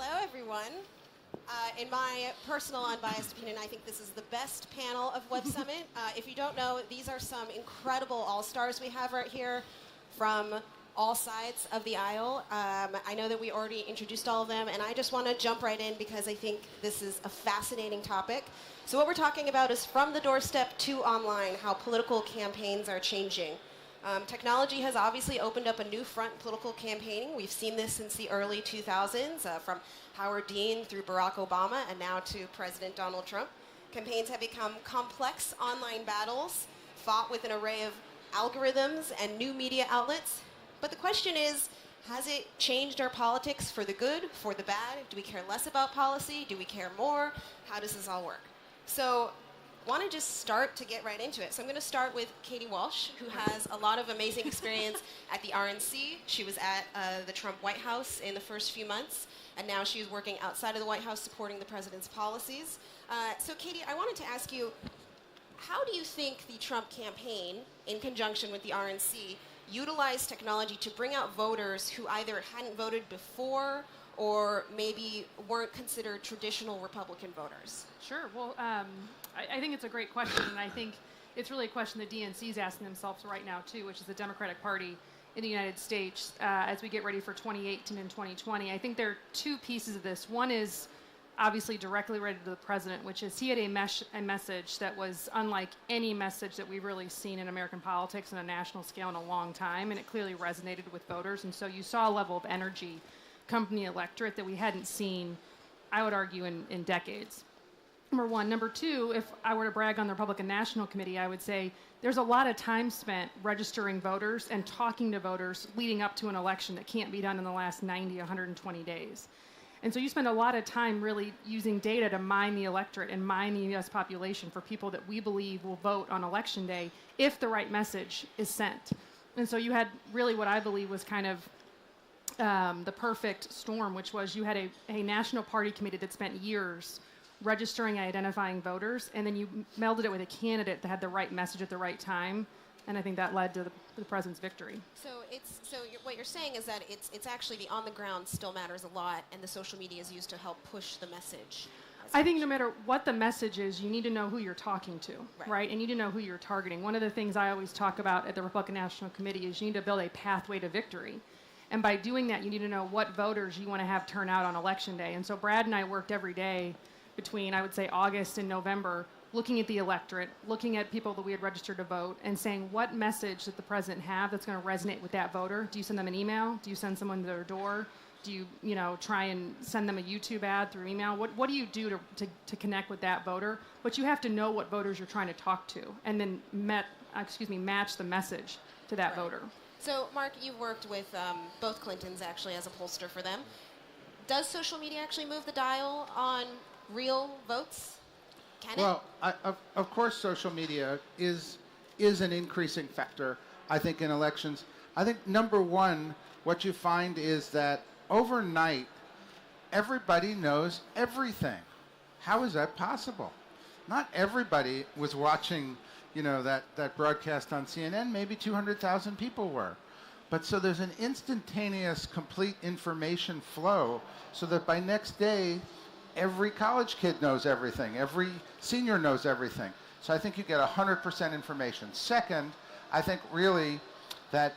Hello, everyone. In my personal unbiased opinion, I think this is the best panel of Web Summit. If you don't know, these are some incredible all-stars we have right here from all sides of the aisle. I know that we already introduced all of them, and I just want to jump right in because I think this is a fascinating topic. So what we're talking about is from the doorstep to online, how political campaigns are changing. Technology has obviously opened up a new front in political campaigning. We've seen this since the early 2000s, from Howard Dean through Barack Obama and now to President Donald Trump. Campaigns have become complex online battles, fought with an array of algorithms and new media outlets. But the question is, has it changed our politics for the good, for the bad? Do we care less about policy? Do we care more? How does this all work? So I want to just start to get right into it. So I'm going to start with Katie Walsh, who has a lot of amazing experience at the RNC. She was at the Trump White House in the first few months, and now she's working outside of the White House supporting the president's policies. So Katie, I wanted to ask you, how do you think the Trump campaign, in conjunction with the RNC, utilized technology to bring out voters who either hadn't voted before or maybe weren't considered traditional Republican voters? Sure. Well, I think it's a great question, and I think it's really a question the DNC is asking themselves right now, too, which is the Democratic Party in the United States as we get ready for 2018 and 2020. I think there are two pieces of this. One is obviously directly related to the president, which is he had a message that was unlike any message that we've really seen in American politics on a national scale in a long time, and it clearly resonated with voters. And so you saw a level of energy come from the electorate that we hadn't seen, I would argue, in decades. Number one. Number two, if I were to brag on the Republican National Committee, I would say there's a lot of time spent registering voters and talking to voters leading up to an election that can't be done in the last 90, 120 days. And so you spend a lot of time really using data to mine the electorate and mine the U.S. population for people that we believe will vote on Election Day if the right message is sent. And so you had really what I believe was kind of the perfect storm, which was you had a national party committee that spent years registering and identifying voters, and then you melded it with a candidate that had the right message at the right time, and I think that led to the president's victory. So what you're saying is that it's actually the on the ground still matters a lot, and the social media is used to help push the message. I think no matter what the message is, you need to know who you're talking to, right? And you need to know who you're targeting. One of the things I always talk about at the Republican National Committee is you need to build a pathway to victory. And by doing that, you need to know what voters you want to have turn out on Election Day. And so Brad and I worked every day between, I would say, August and November, looking at the electorate, looking at people that we had registered to vote, and saying what message that the president have that's going to resonate with that voter. Do you send them an email? Do you send someone to their door? Do you try and send them a YouTube ad through email? What do you do to connect with that voter? But you have to know what voters you're trying to talk to, and then match the message to that voter. So, Mark, you've worked with both Clintons, actually, as a pollster for them. Does social media actually move the dial on real votes? Can it? Of course, social media is an increasing factor, I think, in elections. I think, number one, what you find is that overnight, everybody knows everything. How is that possible? Not everybody was watching that broadcast on CNN. Maybe 200,000 people were. But so there's an instantaneous, complete information flow so that by next day, every college kid knows everything. Every senior knows everything. So I think you get 100% information. Second, I think really that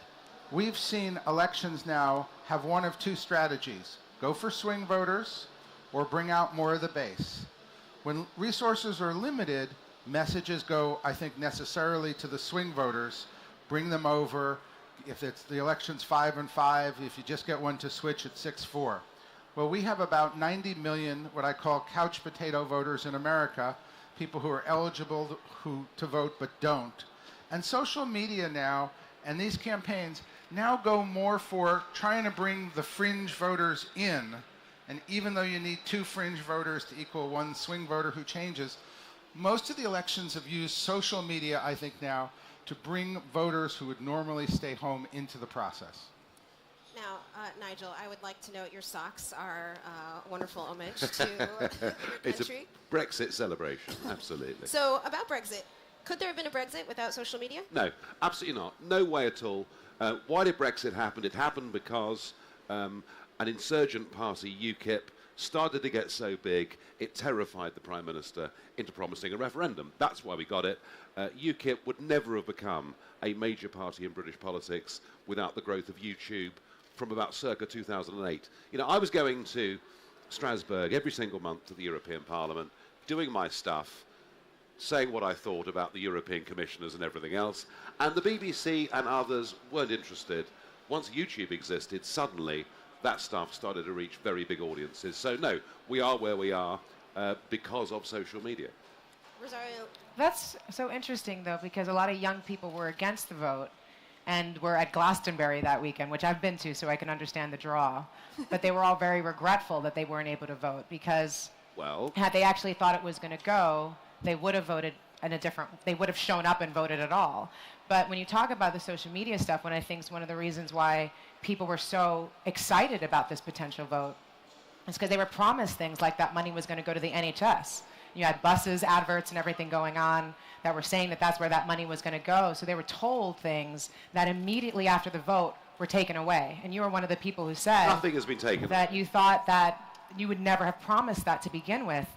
we've seen elections now have one of two strategies. Go for swing voters or bring out more of the base. When resources are limited, messages go, I think, necessarily to the swing voters, bring them over. If it's the election's 5-5, if you just get one to switch, it's 6-4. Well, we have about 90 million what I call couch potato voters in America, people who are eligible to vote but don't. And social media now, and these campaigns, now go more for trying to bring the fringe voters in. And even though you need 2 fringe voters to equal 1 swing voter who changes, most of the elections have used social media, I think now, to bring voters who would normally stay home into the process. Now, Nigel, I would like to note your socks are a wonderful homage to your country. It's a Brexit celebration, absolutely. So, about Brexit, could there have been a Brexit without social media? No, absolutely not. No way at all. Why did Brexit happen? It happened because an insurgent party, UKIP, started to get so big, it terrified the Prime Minister into promising a referendum. That's why we got it. UKIP would never have become a major party in British politics without the growth of YouTube from about circa 2008. I was going to Strasbourg every single month to the European Parliament, doing my stuff, saying what I thought about the European commissioners and everything else, and the BBC and others weren't interested. Once YouTube existed, suddenly that stuff started to reach very big audiences. So no, we are where we are because of social media. Rosario. That's so interesting, though, because a lot of young people were against the vote and were at Glastonbury that weekend, which I've been to, so I can understand the draw. But they were all very regretful that they weren't able to vote because had they actually thought it was going to go, they would have voted in a different, they would have shown up and voted at all. But when you talk about the social media stuff, what I think is one of the reasons why people were so excited about this potential vote is because they were promised things like that money was going to go to the NHS. You had buses, adverts, and everything going on that were saying that that's where that money was going to go. So they were told things that immediately after the vote were taken away. And you were one of the people who said nothing has been taken. That you thought that you would never have promised that to begin with.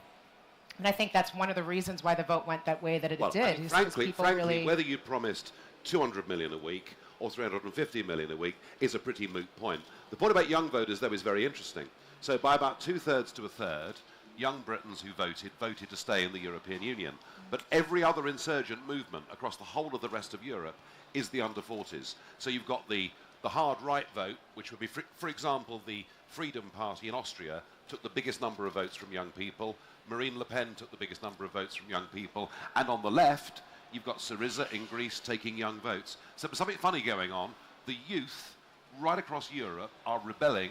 And I think that's one of the reasons why the vote went that way that it did. Frankly, whether you promised 200 million a week or 350 million a week is a pretty moot point. The point about young voters, though, is very interesting. So by about 2/3 to a third, young Britons who voted to stay in the European Union. But every other insurgent movement across the whole of the rest of Europe is the under 40s. So you've got the hard right vote, which would be, for example, the Freedom Party in Austria took the biggest number of votes from young people. Marine Le Pen took the biggest number of votes from young people. And on the left, you've got Syriza in Greece taking young votes. So there's something funny going on. The youth right across Europe are rebelling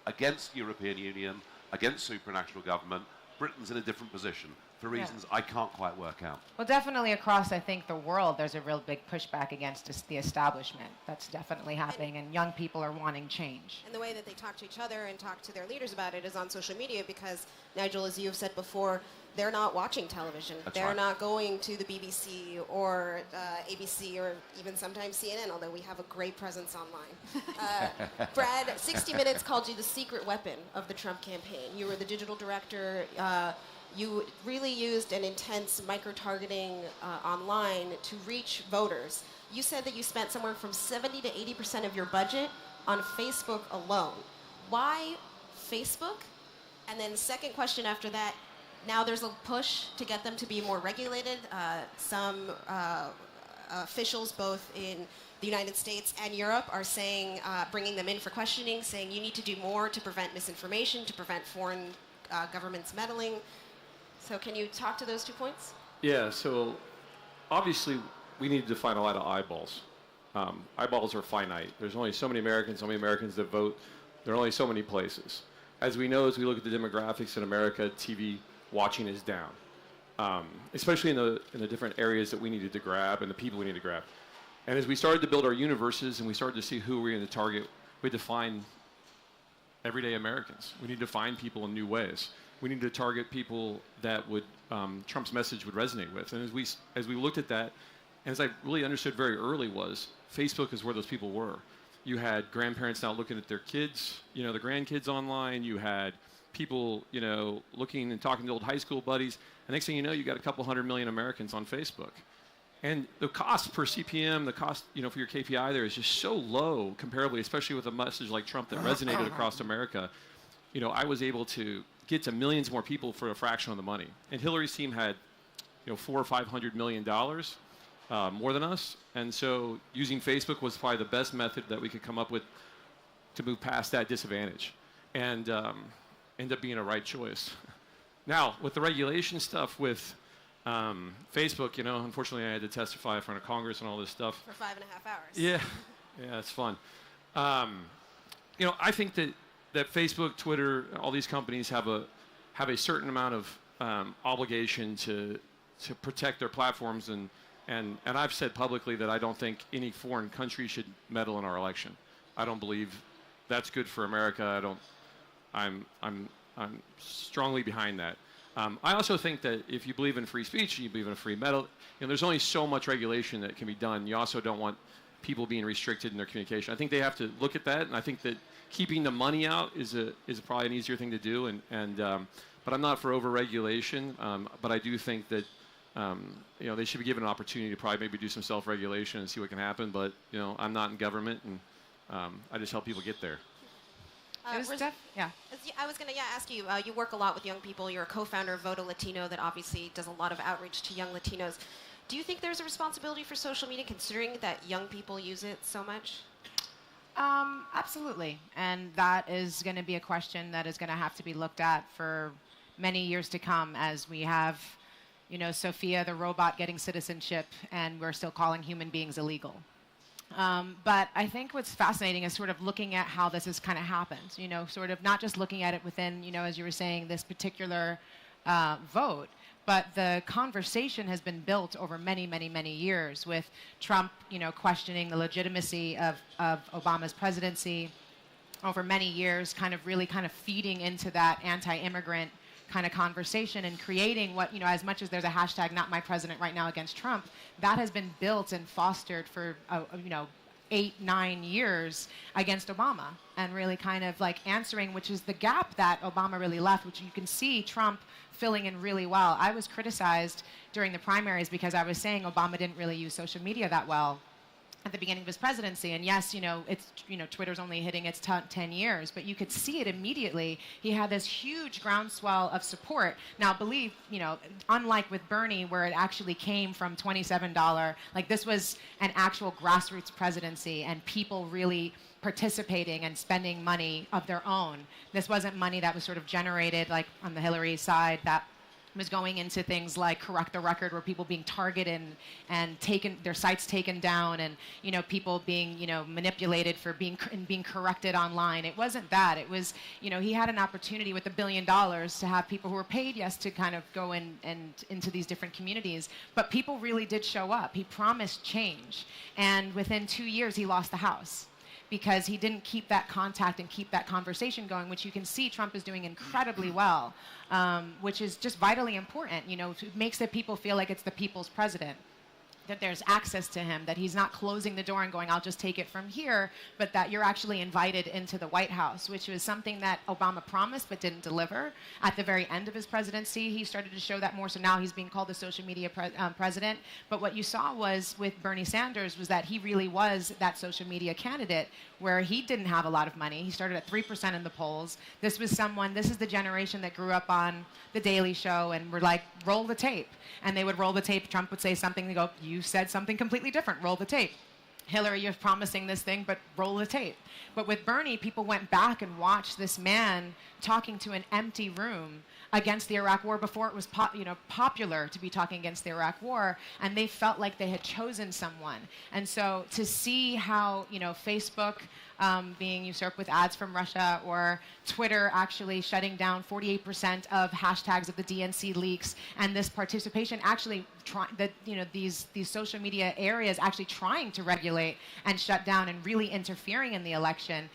against European Union, against supranational government. Britain's in a different position for reasons I can't quite work out. Well, definitely across, I think, the world, there's a real big pushback against the establishment. That's definitely happening, and young people are wanting change. And the way that they talk to each other and talk to their leaders about it is on social media because, Nigel, as you've said before, they're not watching television. They're not going to the BBC or ABC or even sometimes CNN, although we have a great presence online. Brad, 60 Minutes called you the secret weapon of the Trump campaign. You were the digital director. You really used an intense micro-targeting online to reach voters. You said that you spent somewhere from 70 to 80% of your budget on Facebook alone. Why Facebook? And then second question after that, now there's a push to get them to be more regulated. Some officials both in the United States and Europe are saying, bringing them in for questioning, saying you need to do more to prevent misinformation, to prevent foreign governments meddling. So can you talk to those 2 points? Yeah, so obviously we need to define a lot of eyeballs. Eyeballs are finite. There's only so many Americans that vote. There are only so many places. As we know, as we look at the demographics in America, TV watching is down, especially in the different areas that we needed to grab and the people we need to grab. And as we started to build our universes and we started to see who we're going to target, we had to find everyday Americans. We need to find people in new ways. We need to target people that would Trump's message would resonate with. And as we looked at that, and as I really understood very early was Facebook is where those people were. You had grandparents now looking at their kids, the grandkids online. You had people, looking and talking to old high school buddies. And next thing you know, you got a couple 100 million Americans on Facebook. And the cost per CPM, the cost, for your KPI there is just so low comparably, especially with a message like Trump that resonated across America. I was able to get to millions more people for a fraction of the money. And Hillary's team had, $400 or $500 million more than us. And so using Facebook was probably the best method that we could come up with to move past that disadvantage and end up being a right choice. Now, with the regulation stuff with Facebook, unfortunately I had to testify in front of Congress and all this stuff. For 5.5 hours. Yeah, it's fun. I think that Facebook, Twitter, all these companies have a certain amount of obligation to protect their platforms, and I've said publicly that I don't think any foreign country should meddle in our election. I don't believe that's good for America. I'm strongly behind that. I also think that if you believe in free speech, you believe in a free meddle, there's only so much regulation that can be done. You also don't want people being restricted in their communication. I think they have to look at that, and I think that keeping the money out is probably an easier thing to do, but I'm not for over-regulation. But I do think that they should be given an opportunity to probably maybe do some self-regulation and see what can happen. But I'm not in government, and I just help people get there. I was going to ask you, you work a lot with young people. You're a co-founder of Voto Latino that obviously does a lot of outreach to young Latinos. Do you think there's a responsibility for social media considering that young people use it so much? Absolutely. And that is going to be a question that is going to have to be looked at for many years to come as we have, Sophia the robot getting citizenship and we're still calling human beings illegal. But I think what's fascinating is sort of looking at how this has kind of happened, sort of not just looking at it within, as you were saying, this particular vote, but the conversation has been built over many, many, many years with Trump, questioning the legitimacy of Obama's presidency over many years, really feeding into that anti-immigrant kind of conversation and creating what, as much as there's a hashtag not my president right now against Trump, that has been built and fostered for, 8-9 years against Obama and really kind of answering, which is the gap that Obama really left, which you can see Trump filling in really well. I was criticized during the primaries because I was saying Obama didn't really use social media that well at the beginning of his presidency. And yes, it's, Twitter's only hitting its 10 years, but you could see it immediately. He had this huge groundswell of support. Now, believe, unlike with Bernie, where it actually came from $27, this was an actual grassroots presidency and people really participating and spending money of their own. This wasn't money that was sort of generated on the Hillary side that was going into things like Correct the Record, where people being targeted and taken their sites taken down, and people being manipulated for being corrected online. It wasn't that. It was he had an opportunity with $1 billion to have people who were paid, yes, to kind of go in and into these different communities, but people really did show up. He promised change, and within 2 years he lost the House, because he didn't keep that contact and keep that conversation going, which you can see Trump is doing incredibly well, which is just vitally important. It makes the people feel like it's the people's president, that there's access to him, that he's not closing the door and going, I'll just take it from here, but that you're actually invited into the White House, which was something that Obama promised but didn't deliver. At the very end of his presidency, he started to show that more, so now he's being called the social media president. But what you saw was with Bernie Sanders was that he really was that social media candidate, where he didn't have a lot of money. He started at 3% in the polls. This is the generation that grew up on The Daily Show and were like, roll the tape. And they would roll the tape. Trump would say something, they go, you said something completely different, roll the tape. Hillary, you're promising this thing, but roll the tape. But with Bernie, people went back and watched this man talking to an empty room against the Iraq War before it was popular to be talking against the Iraq War, and they felt like they had chosen someone. And so to see how Facebook being usurped with ads from Russia, or Twitter actually shutting down 48% of hashtags of the DNC leaks, and this participation actually these social media areas actually trying to regulate and shut down and really interfering in the election.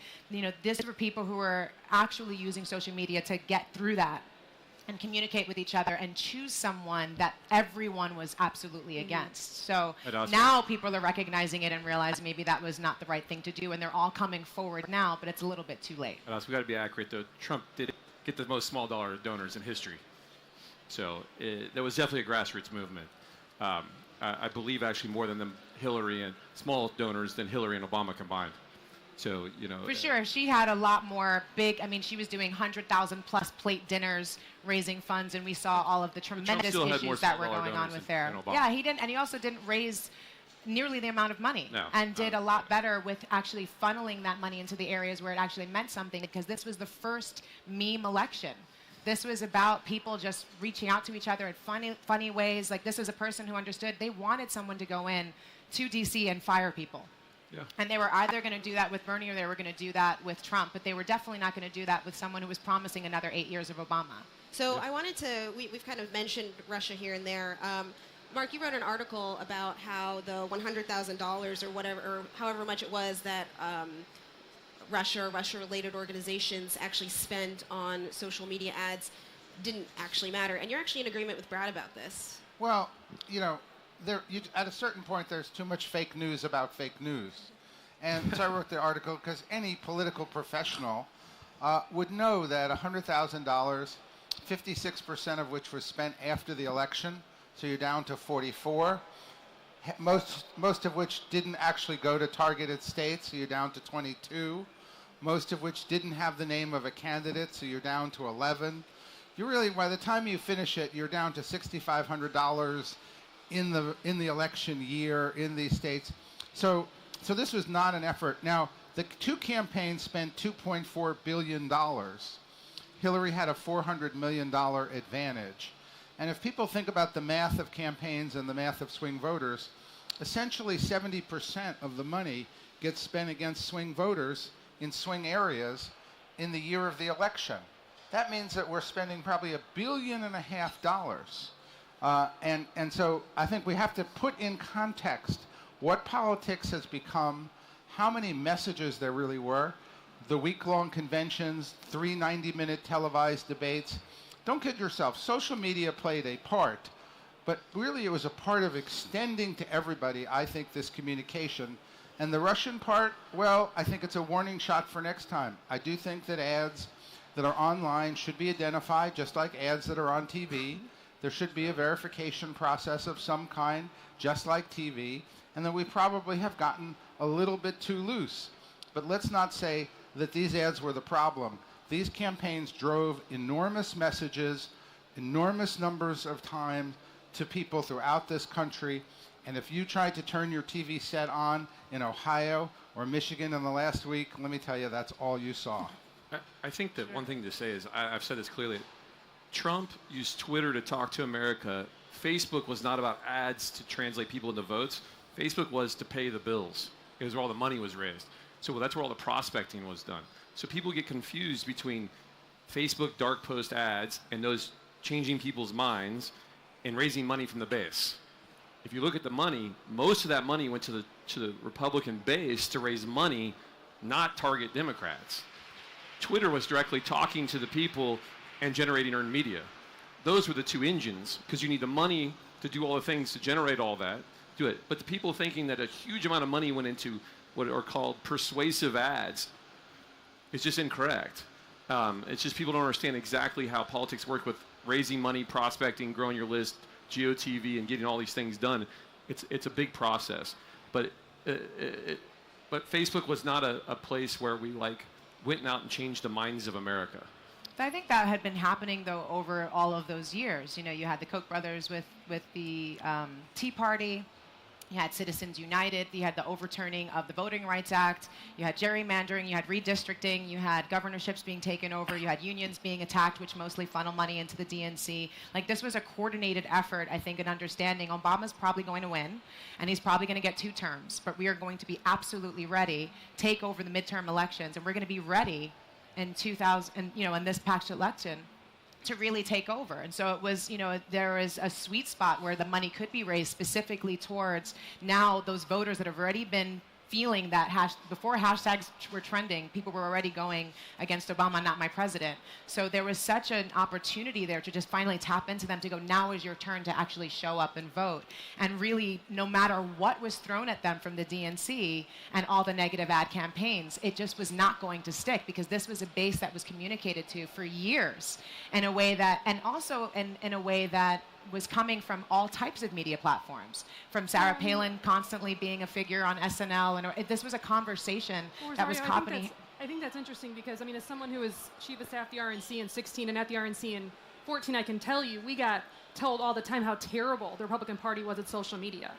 This is for people who are actually using social media to get through that and communicate with each other and choose someone that everyone was absolutely against. So now people are recognizing it and realizing maybe that was not the right thing to do, and they're all coming forward now, but it's a little bit too late. We've got to be accurate, though. Trump did get the most small dollar donors in history. So there was definitely a grassroots movement. I believe actually more than Hillary and small donors than Hillary and Obama combined. So, For sure. She had a lot more she was doing 100,000 plus plate dinners, raising funds, and we saw all of the tremendous issues that were going on with there. Yeah, he didn't, and he also didn't raise nearly the amount of money, and did a lot better with actually funneling that money into the areas where it actually meant something, because this was the first meme election. This was about people just reaching out to each other in funny ways. This is a person who understood they wanted someone to go in to D.C. and fire people. Yeah. And they were either going to do that with Bernie or they were going to do that with Trump, but they were definitely not going to do that with someone who was promising another 8 years of Obama. So I wanted to, we've kind of mentioned Russia here and there. Mark, you wrote an article about how the $100,000 or whatever, or however much it was that Russia or Russia-related organizations actually spent on social media ads didn't actually matter. And you're actually in agreement with Brad about this. Well, at a certain point, there's too much fake news about fake news. And so I wrote the article because any political professional would know that $100,000, 56% of which was spent after the election, so you're down to 44, most of which didn't actually go to targeted states, so you're down to 22, most of which didn't have the name of a candidate, so you're down to 11. You really, by the time you finish it, you're down to $6,500 in the election year in these states. So this was not an effort. Now, the two campaigns spent $2.4 billion. Hillary had a $400 million advantage. And if people think about the math of campaigns and the math of swing voters, essentially 70% of the money gets spent against swing voters in swing areas in the year of the election. That means that we're spending probably $1.5 billion. And so I think we have to put in context what politics has become, how many messages there really were, the week-long conventions, 3 90-minute televised debates. Don't kid yourself, social media played a part, but really it was a part of extending to everybody, I think, this communication. And the Russian part, well, I think it's a warning shot for next time. I do think that ads that are online should be identified, just like ads that are on TV. There should be a verification process of some kind, just like TV, and then we probably have gotten a little bit too loose. But let's not say that these ads were the problem. These campaigns drove enormous messages, enormous numbers of time to people throughout this country. And if you tried to turn your TV set on in Ohio or Michigan in the last week, let me tell you, that's all you saw. I think that one thing to say is, I've said this clearly, Trump used Twitter to talk to America. Facebook was not about ads to translate people into votes. Facebook was to pay the bills. It was where all the money was raised. So that's where all the prospecting was done. So people get confused between Facebook dark post ads and those changing people's minds and raising money from the base. If you look at the money, most of that money went to the Republican base to raise money, not target Democrats. Twitter was directly talking to the people and generating earned media. Those were the two engines, because you need the money to do all the things to generate all that, do it. But the people thinking that a huge amount of money went into what are called persuasive ads is just incorrect. It's just people don't understand exactly how politics work with raising money, prospecting, growing your list, GeoTV, and getting all these things done. It's a big process. But Facebook was not a place where we went out and changed the minds of America. I think that had been happening, though, over all of those years. You know, you had the Koch brothers with the Tea Party. You had Citizens United. You had the overturning of the Voting Rights Act. You had gerrymandering. You had redistricting. You had governorships being taken over. You had unions being attacked, which mostly funnel money into the DNC. This was a coordinated effort, I think, in understanding Obama's probably going to win, and he's probably going to get 2 terms. But we are going to be absolutely ready, take over the midterm elections, and we're going to be ready in 2000, in this past election, to really take over. And so it was, there was a sweet spot where the money could be raised specifically towards now those voters that have already been feeling that before hashtags were trending, people were already going against Obama, not my president. So there was such an opportunity there to just finally tap into them, to go, now is your turn to actually show up and vote. And really, no matter what was thrown at them from the DNC and all the negative ad campaigns, it just was not going to stick, because this was a base that was communicated to for years in a way that, and also in a way that was coming from all types of media platforms, from Sarah Palin constantly being a figure on SNL, and this was a conversation that was happening. I think that's interesting, because, as someone who was chief of staff at the RNC in 16 and at the RNC in 14, I can tell you, we got told all the time how terrible the Republican Party was at social media,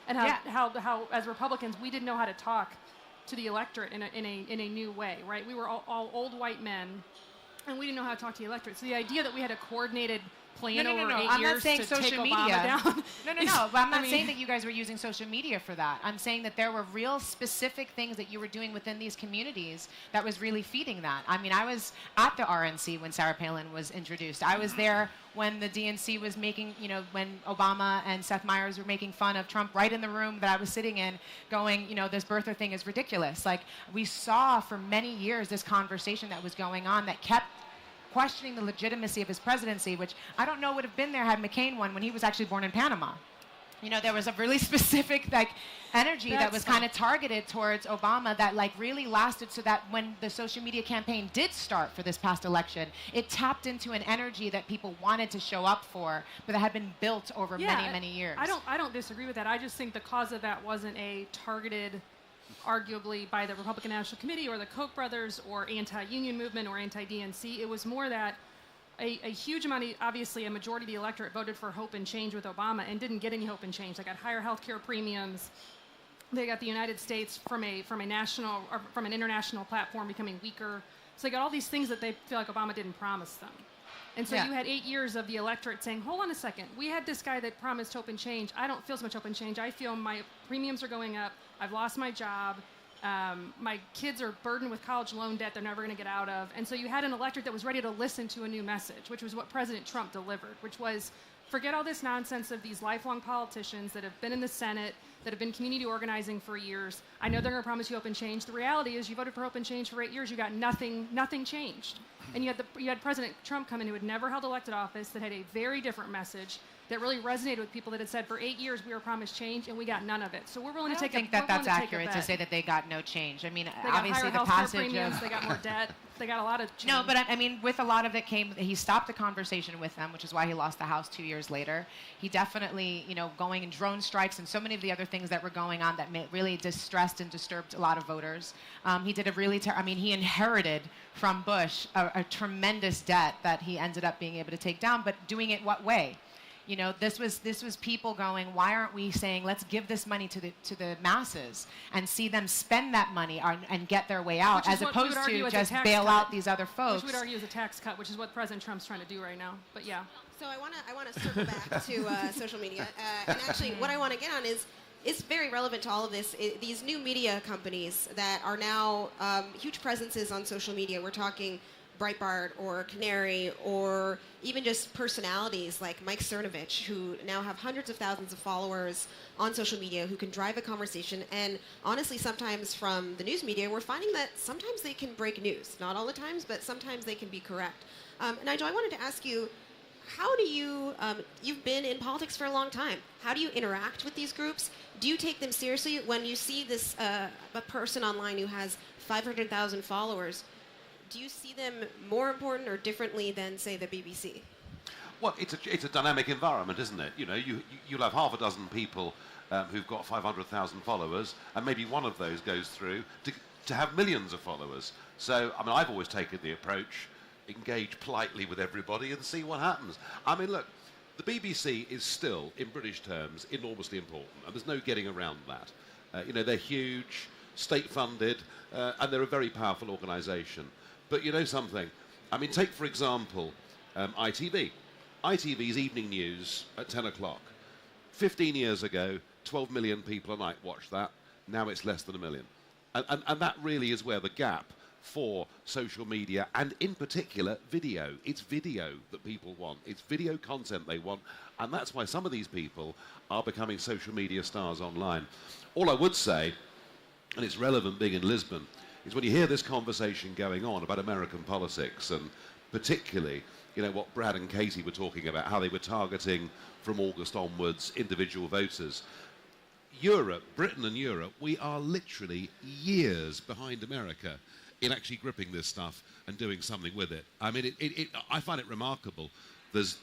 and how as Republicans, we didn't know how to talk to the electorate in a new way, right? We were all old white men, and we didn't know how to talk to the electorate. So the idea that we had a coordinated plan over 8 I'm years not saying to social take media. Obama down. No. But I'm not saying that you guys were using social media for that. I'm saying that there were real specific things that you were doing within these communities that was really feeding that. I was at the RNC when Sarah Palin was introduced. I was there when the DNC was making, when Obama and Seth Meyers were making fun of Trump right in the room that I was sitting in, going, this birther thing is ridiculous. We saw for many years this conversation that was going on that kept questioning the legitimacy of his presidency, which I don't know would have been there had McCain won when he was actually born in Panama. You know, there was a really specific energy that was kind of targeted towards Obama that really lasted, so that when the social media campaign did start for this past election, it tapped into an energy that people wanted to show up for, but that had been built over many years. I don't disagree with that. I just think the cause of that wasn't a targeted, arguably by the Republican National Committee or the Koch brothers or anti-union movement or anti-DNC. It was more that a huge amount, obviously a majority of the electorate voted for hope and change with Obama and didn't get any hope and change. They got higher health care premiums. They got the United States from a national or from an international platform becoming weaker. So they got all these things that they feel like Obama didn't promise them. And so you had 8 years of the electorate saying, hold on a second, we had this guy that promised hope and change. I don't feel so much hope and change. I feel my premiums are going up. I've lost my job. My kids are burdened with college loan debt they're never going to get out of. And so you had an electorate that was ready to listen to a new message, which was what President Trump delivered, which was forget all this nonsense of these lifelong politicians that have been in the Senate, that have been community organizing for years. I know they're going to promise you hope and change. The reality is you voted for hope and change for 8 years. You got nothing changed. And you had President Trump come in who had never held elected office, that had a very different message, that really resonated with people, that had said for 8 years we were promised change and we got none of it. So we're willing to take I don't think that's accurate to say that they got no change. I mean, they obviously got the passage premiums, they got more debt, they got a lot of change. No, but I mean, with a lot of it came, he stopped the conversation with them, which is why he lost the House 2 years later. He definitely, going in drone strikes and so many of the other things that were going on that really distressed and disturbed a lot of voters. He did a really, he inherited from Bush a tremendous debt that he ended up being able to take down, but doing it what way? This was people going, why aren't we saying, let's give this money to the masses and see them spend that money and get their way out, as opposed to just bail out these other folks. Which we would argue is a tax cut, which is what President Trump's trying to do right now. But yeah. So I want to circle back to social media, and actually what I want to get on is, it's very relevant to all of this. These new media companies that are now huge presences on social media. We're talking Breitbart or Canary, or even just personalities like Mike Cernovich, who now have hundreds of thousands of followers on social media, who can drive a conversation. And honestly, sometimes from the news media, we're finding that sometimes they can break news. Not all the times, but sometimes they can be correct. Nigel, I wanted to ask you, how do you, you've been in politics for a long time, how do you interact with these groups? Do you take them seriously when you see this, a person online who has 500,000 followers? Do you see them more important or differently than, say, the BBC? Well, it's a dynamic environment, isn't it? You'll have half a dozen people who've got 500,000 followers, and maybe one of those goes through to have millions of followers. So, I've always taken the approach, engage politely with everybody and see what happens. Look, the BBC is still, in British terms, enormously important, and there's no getting around that. They're huge, state-funded, and they're a very powerful organisation. But you know something? Take, for example, ITV. ITV's evening news at 10 o'clock. 15 years ago, 12 million people a night watched that. Now it's less than 1 million. And that really is where the gap for social media, and in particular video. It's video that people want. It's video content they want. And that's why some of these people are becoming social media stars online. All I would say, and it's relevant being in Lisbon, is when you hear this conversation going on about American politics, and particularly, what Brad and Katie were talking about, how they were targeting from August onwards individual voters. Europe, Britain and Europe, we are literally years behind America in actually gripping this stuff and doing something with it. I find it remarkable. There's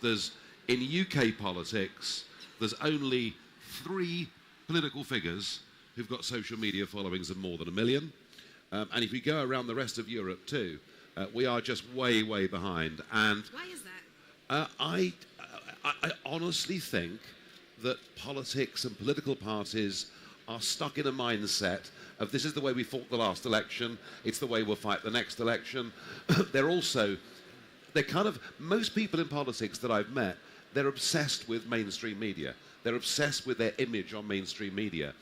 in UK politics, there's only 3 political figures who've got social media followings of more than 1 million. And if we go around the rest of Europe too, we are just way, way behind. And why is that? I honestly think that politics and political parties are stuck in a mindset of this is the way we fought the last election, it's the way we'll fight the next election. Most people in politics that I've met, they're obsessed with mainstream media. They're obsessed with their image on mainstream media.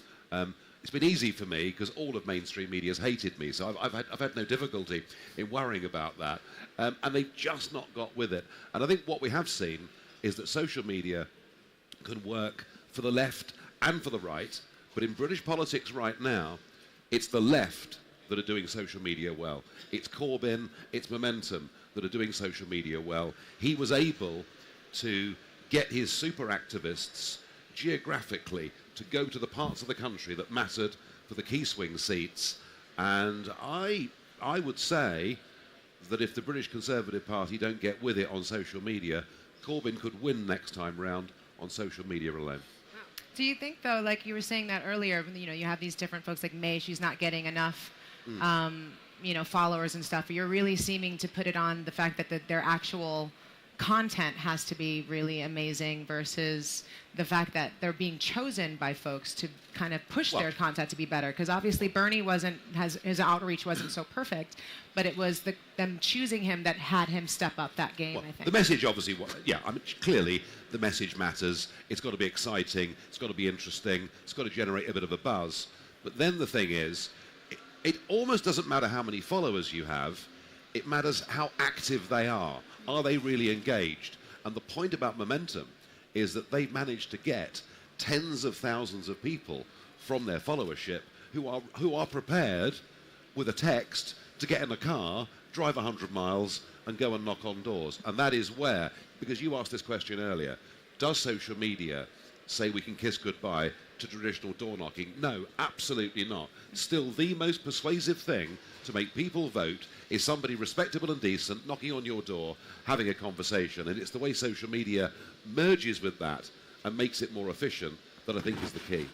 It's been easy for me because all of mainstream media has hated me, so I've had no difficulty in worrying about that. And they've just not got with it. And I think what we have seen is that social media can work for the left and for the right, but in British politics right now, it's the left that are doing social media well. It's Corbyn, it's Momentum that are doing social media well. He was able to get his super activists geographically to go to the parts of the country that mattered for the key swing seats. And I would say that if the British Conservative Party don't get with it on social media, Corbyn could win next time round on social media alone. Do you think, though, like you were saying that earlier, you have these different folks like May, she's not getting enough, followers and stuff. You're really seeming to put it on the fact that their actual content has to be really amazing versus the fact that they're being chosen by folks to kind of push their content to be better. Because obviously Bernie his outreach wasn't so perfect, but it was them choosing him that had him step up that game, I think. The message obviously, clearly the message matters. It's got to be exciting. It's got to be interesting. It's got to generate a bit of a buzz. But then the thing is, it almost doesn't matter how many followers you have. It matters how active they are. Are they really engaged? And the point about momentum is that they've managed to get tens of thousands of people from their followership who are prepared with a text to get in a car, drive 100 miles and go and knock on doors. And that is where, because you asked this question earlier, does social media say we can kiss goodbye to traditional door knocking? No, absolutely not. Still, the most persuasive thing to make people vote is somebody respectable and decent knocking on your door, having a conversation. And it's the way social media merges with that and makes it more efficient that I think is the key.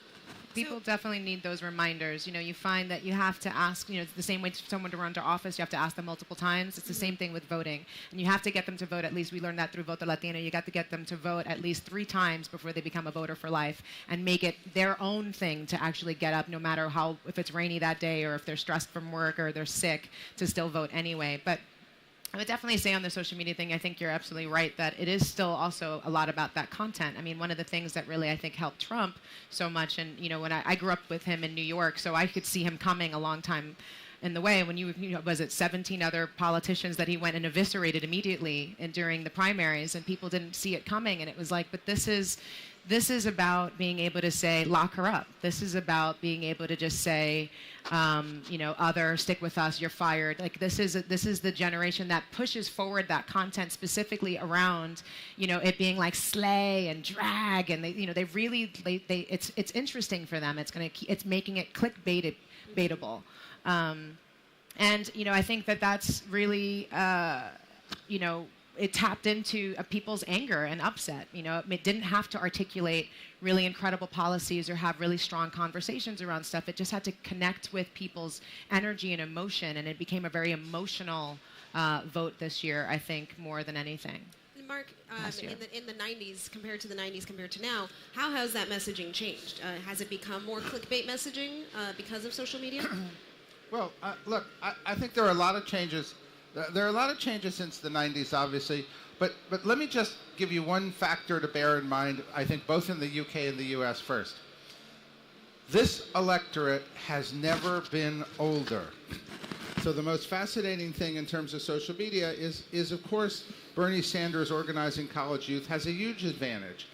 People definitely need those reminders. You find that you have to ask, the same way for someone to run to office, you have to ask them multiple times. It's the same thing with voting. And you have to get them to vote at least, we learned that through Voto Latino, you got to get them to vote at least 3 times before they become a voter for life and make it their own thing to actually get up, no matter if it's rainy that day or if they're stressed from work or they're sick, to still vote anyway. But I would definitely say on the social media thing, I think you're absolutely right that it is still also a lot about that content. I mean, one of the things that really, I think, helped Trump so much, and, when I grew up with him in New York, so I could see him coming a long time in the way when was it 17 other politicians that he went and eviscerated immediately during the primaries, and people didn't see it coming, and it was like, but this is about being able to say, lock her up. This is about being able to just say, other, stick with us, you're fired. Like, this is the generation that pushes forward that content specifically around, it being like slay and drag, and it's interesting for them. It's making it clickbaitable. And I think that's really, it tapped into people's anger and upset. It didn't have to articulate really incredible policies or have really strong conversations around stuff. It just had to connect with people's energy and emotion, and it became a very emotional vote this year, I think, more than anything. Mark, in the 90s, compared to the 90s, compared to now, how has that messaging changed? Has it become more clickbait messaging because of social media? Well, look, I think there are a lot of changes. There are a lot of changes since the 90s, obviously, but let me just give you one factor to bear in mind, I think, both in the UK and the US first. This electorate has never been older. So the most fascinating thing in terms of social media is of course, Bernie Sanders organizing college youth has a huge advantage.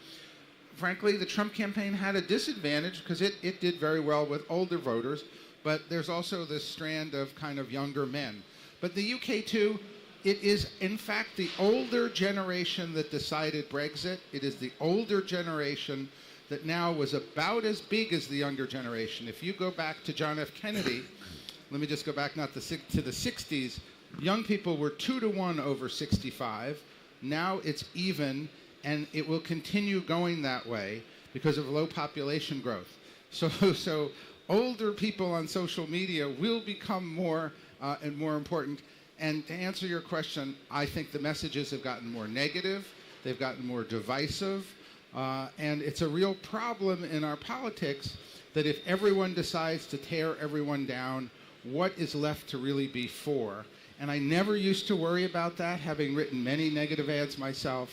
Frankly, the Trump campaign had a disadvantage because it did very well with older voters, but there's also this strand of kind of younger men. But the UK, too, it is, in fact, the older generation that decided Brexit. It is the older generation that now was about as big as the younger generation. If you go back to John F. Kennedy, let me just go back to the 60s, young people were 2-to-1 over 65. Now it's even, and it will continue going that way because of low population growth. So older people on social media will become more and more important. And to answer your question, I think the messages have gotten more negative, they've gotten more divisive, and it's a real problem in our politics that if everyone decides to tear everyone down, what is left to really be for? And I never used to worry about that, having written many negative ads myself,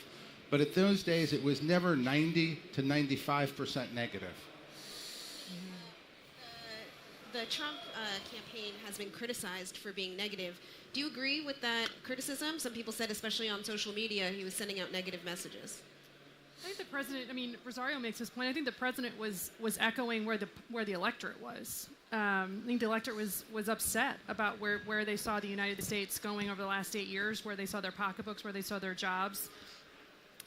but at those days it was never 90 to 95% negative. The Trump campaign has been criticized for being negative. Do you agree with that criticism? Some people said, especially on social media, he was sending out negative messages. I think the president, Rosario makes this point. I think the president was echoing where the electorate was. I think the electorate was upset about where they saw the United States going over the last 8 years, where they saw their pocketbooks, where they saw their jobs.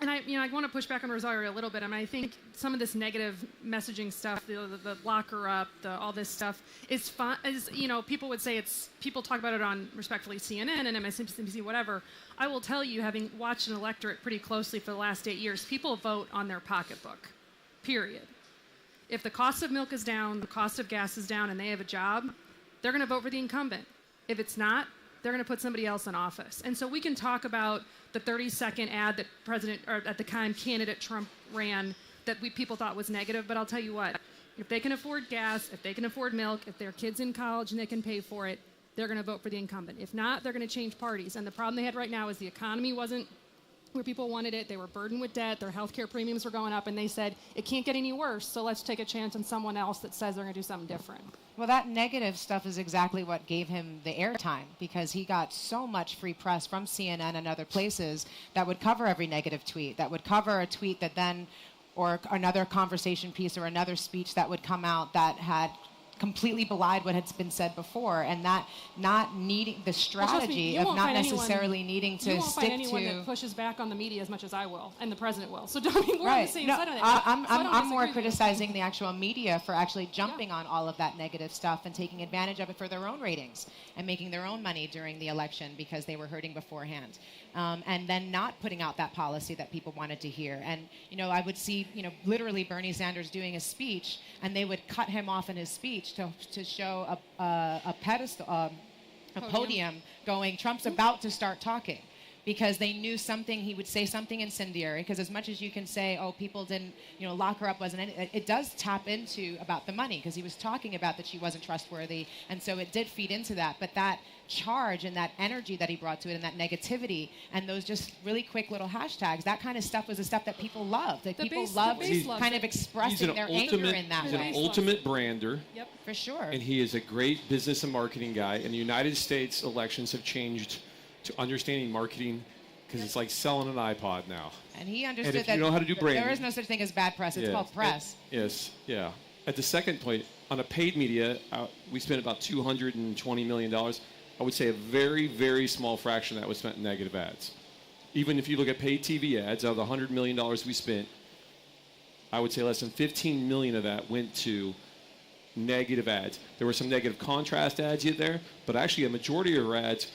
And I want to push back on Rosario a little bit. I mean, I think some of this negative messaging stuff, the lock her up, all this stuff, is fun. People would say people talk about it on, respectfully, CNN and MSNBC, whatever. I will tell you, having watched an electorate pretty closely for the last 8 years, people vote on their pocketbook, period. If the cost of milk is down, the cost of gas is down, and they have a job, they're going to vote for the incumbent. If it's not, they're going to put somebody else in office. And so we can talk about the 30-second ad that at the time candidate Trump ran that people thought was negative, but I'll tell you what, if they can afford gas, if they can afford milk, if their kid's in college and they can pay for it, they're going to vote for the incumbent. If not, they're going to change parties. And the problem they had right now is the economy wasn't where people wanted it. They were burdened with debt. Their health care premiums were going up, and they said, it can't get any worse, so let's take a chance on someone else that says they're going to do something different. Well, that negative stuff is exactly what gave him the airtime, because he got so much free press from CNN and other places that would cover every negative tweet, that would cover a tweet that then, or another conversation piece or another speech that would come out that had completely belied what had been said before, and that not needing the strategy of not necessarily needing to stick to. You won't find anyone that pushes back on the media as much as I will, and the president will. So we're on the same side on that. I'm more criticizing the actual media for actually jumping on all of that negative stuff and taking advantage of it for their own ratings and making their own money during the election because they were hurting beforehand. And then not putting out that policy that people wanted to hear. And, I would see, literally Bernie Sanders doing a speech, and they would cut him off in his speech to show a pedestal, a podium going, Trump's about to start talking. Because they knew he would say something incendiary. Because as much as you can say, people didn't, lock her up wasn't it does tap into about the money, because he was talking about that she wasn't trustworthy. And so it did feed into that. But that charge and that energy that he brought to it and that negativity and those just really quick little hashtags, that kind of stuff was the stuff that people loved. That people loved kind of expressing their anger in that way. He's an ultimate brander. Yep. For sure. And he is a great business and marketing guy. And the United States elections have changed to understanding marketing, because it's like selling an iPod now. And he understood and if that you know how to do branding, there is no such thing as bad press. It's called press. Yes, yeah. At the second point, on a paid media, we spent about $220 million. I would say a very, very small fraction of that was spent in negative ads. Even if you look at paid TV ads, out of the $100 million we spent, I would say less than 15 million of that went to negative ads. There were some negative contrast ads in there, but actually a majority of our ads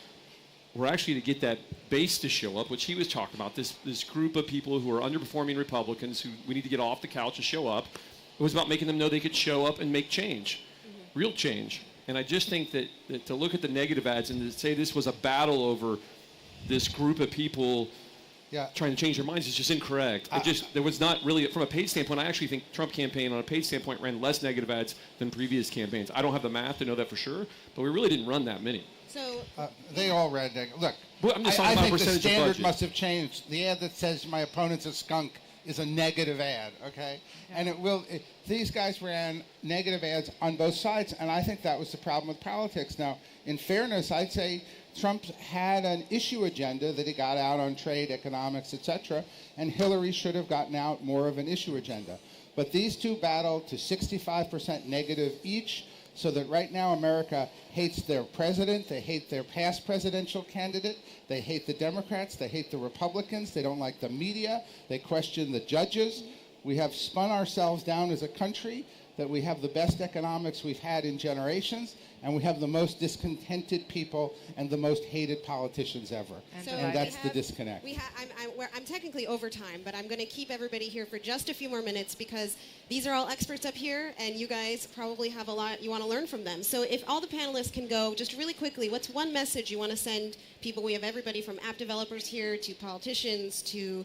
were actually to get that base to show up, which he was talking about, this group of people who are underperforming Republicans who we need to get off the couch and show up. It was about making them know they could show up and make change, real change. And I just think that to look at the negative ads and to say this was a battle over this group of people trying to change their minds is just incorrect. There was not really, from a paid standpoint, I actually think Trump campaign on a paid standpoint ran less negative ads than previous campaigns. I don't have the math to know that for sure, but we really didn't run that many. So they all read negative. Look, I'm just I think the percentage of standard budget. must have changed. The ad that says my opponent's a skunk is a negative ad, okay? Yeah. And these guys ran negative ads on both sides, and I think that was the problem with politics. Now, in fairness, I'd say Trump had an issue agenda that he got out on trade, economics, etc., and Hillary should have gotten out more of an issue agenda. But these two battled to 65% negative each, so that right now America hates their president, they hate their past presidential candidate, they hate the Democrats, they hate the Republicans, they don't like the media, they question the judges. We have spun ourselves down as a country, that we have the best economics we've had in generations, and we have the most discontented people and the most hated politicians ever. And that's the disconnect. I'm technically over time, but I'm going to keep everybody here for just a few more minutes because these are all experts up here, and you guys probably have a lot you want to learn from them. So if all the panelists can go just really quickly, what's one message you want to send people? We have everybody from app developers here to politicians to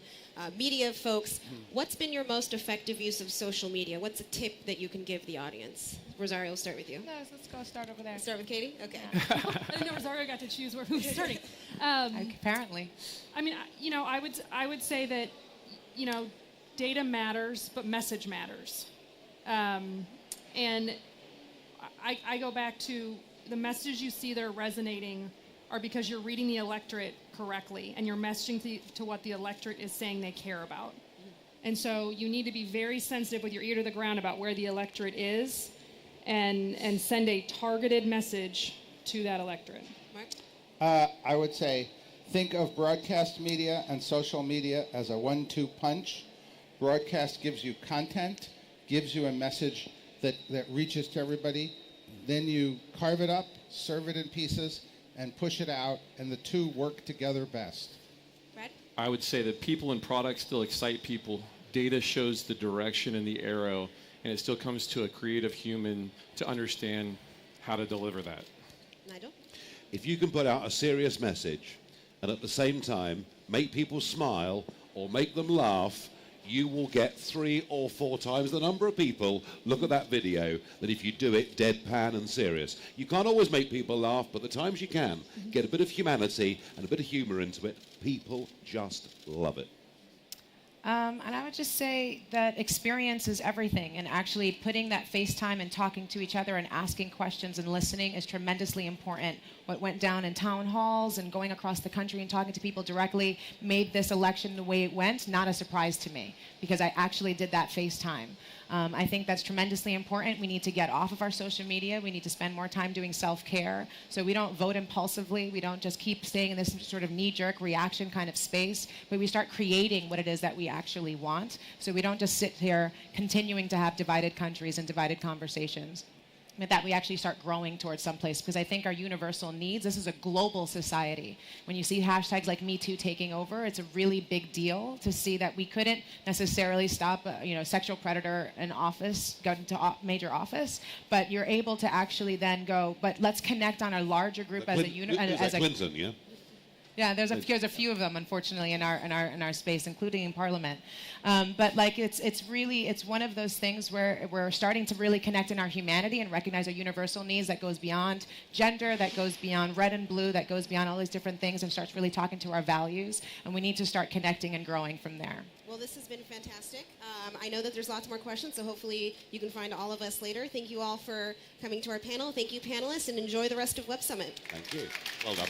media folks. What's been your most effective use of social media? What's a tip that you can give the audience? Rosario, we'll start with you. No, let's go start over there. Start with Katie? Okay. I didn't know Rosario got to choose who's starting. Apparently. I mean, I would say that, data matters, but message matters. And I go back to the messages you see that are resonating are because you're reading the electorate correctly and you're messaging to what the electorate is saying they care about. And so you need to be very sensitive with your ear to the ground about where the electorate is and send a targeted message to that electorate. Mark? I would say think of broadcast media and social media as a 1-2 punch. Broadcast gives you content, gives you a message that reaches to everybody. Then you carve it up, serve it in pieces, and push it out, and the two work together best. Brad? I would say that people and products still excite people. Data shows the direction and the arrow, and it still comes to a creative human to understand how to deliver that. Nigel? If you can put out a serious message and at the same time make people smile or make them laugh, you will get 3 or 4 times the number of people look at that video than if you do it deadpan and serious. You can't always make people laugh, but the times you can, get a bit of humanity and a bit of humor into it, people just love it. And I would just say that experience is everything, and actually putting that FaceTime and talking to each other and asking questions and listening is tremendously important. What went down in town halls and going across the country and talking to people directly made this election the way it went not a surprise to me, because I actually did that FaceTime. I think that's tremendously important. We need to get off of our social media. We need to spend more time doing self-care, so we don't vote impulsively. We don't just keep staying in this sort of knee-jerk reaction kind of space, but we start creating what it is that we actually want, so we don't just sit here continuing to have divided countries and divided conversations, but that we actually start growing towards someplace, because I think our universal needs, this is a global society. When you see hashtags like Me Too taking over, it's a really big deal to see that we couldn't necessarily stop a sexual predator in office, go into major office, but you're able to actually then go, but let's connect on a larger group as a unit. As a Clinton, yeah? Yeah, there's a few of them, unfortunately, in our space, including in Parliament. But like it's one of those things where we're starting to really connect in our humanity and recognize our universal needs that goes beyond gender, that goes beyond red and blue, that goes beyond all these different things, and starts really talking to our values. And we need to start connecting and growing from there. Well, this has been fantastic. I know that there's lots more questions, so hopefully you can find all of us later. Thank you all for coming to our panel. Thank you, panelists, and enjoy the rest of Web Summit. Thank you. Well done.